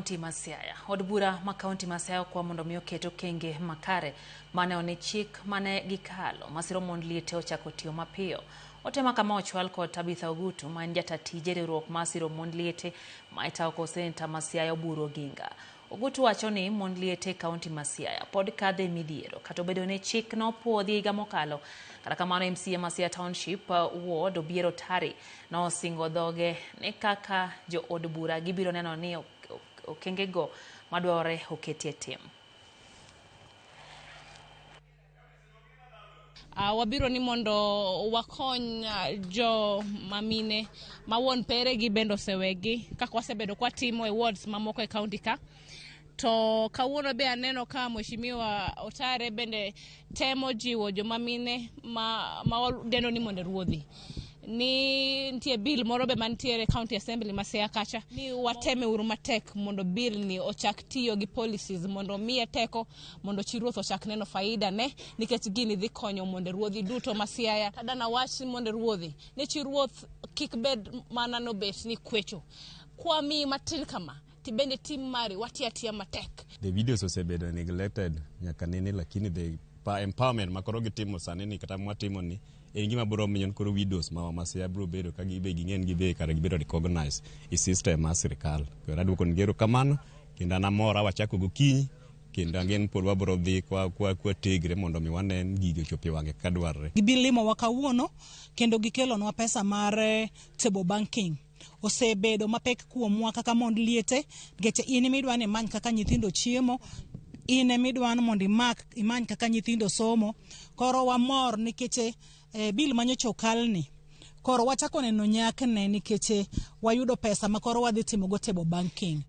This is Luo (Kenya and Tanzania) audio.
kaunti ma Siaya. Od bura ma kaunti ma Siaya kwa mondo mi oketo kenge makare mane one chik mane gikalo masiro mond liete ochako tiyo mapiyo. Otema kama ochwal kod Tabitha Ogutu ma en jata tije riwruok masiro mond liete ma itawo kod senta ma Siaya Oburu Oginga. Ogutu wacho ni mond liete kaunti ma Siaya pod kadhe midhiero kata obedo ne chik no puodhi higa mokalo. Kata kamano MCA ma Siaya Township Ward Obiero Tari no singo dhoge ne kaka jo od bura gibiro neno ni okengego madware oketie tim. Wabiro ni mondo wakony jo mamine mawon pere gi bendo sewegi kaka wasebedo kwa timo e wards mamoko e county ka. To kawuono be aneno ka mheshimiwa Otare bende temo jiwo jo mamine ma deno ni mondo ruodhi. Ni nitie bill moro be mantiere county assembly ma Siaya kacha ni wateme uru matek mondo bill ni ochak tiyo gi policies mondo miye teko mondo chi ruoth ochak neno faida ne nikech gini dhi konyo mondo ruodhi duto ma Siaya tadana wach mondo ruodhi ne chi ruoth kik bed mana no bet ni kwecho kwa mi matin kama tibende tim mari watiatia matek. The videos osebedo neglected nyaka nene lakini the empowerment makoro gitimo sani ni kata mwatimo ni ngima biro miyo koro videos ma Siaya biro bedo ka gibe gingen gibe kare gibiro recognize i system ma sirkal. Koro aduoko ngero kamano kendo anamora wachako gokinyi kendo angen pod wabiro dhi kwa tegre mondo mi wanen gigo chopi wange kadwarre. Gibilimo wakawuono kendo gikelonwa pesa mar table banking. Osebedo mapek kuomwa kaka mond liete nikech in midwa ni many kaka nyithindo chiemo, in midwa mondo imany kaka nyithindo somo. Koro wamor nikech bil manyocha okalni koro wachako neno nyakne nikech wayudo pesa ma koro wadhi timo go table banking.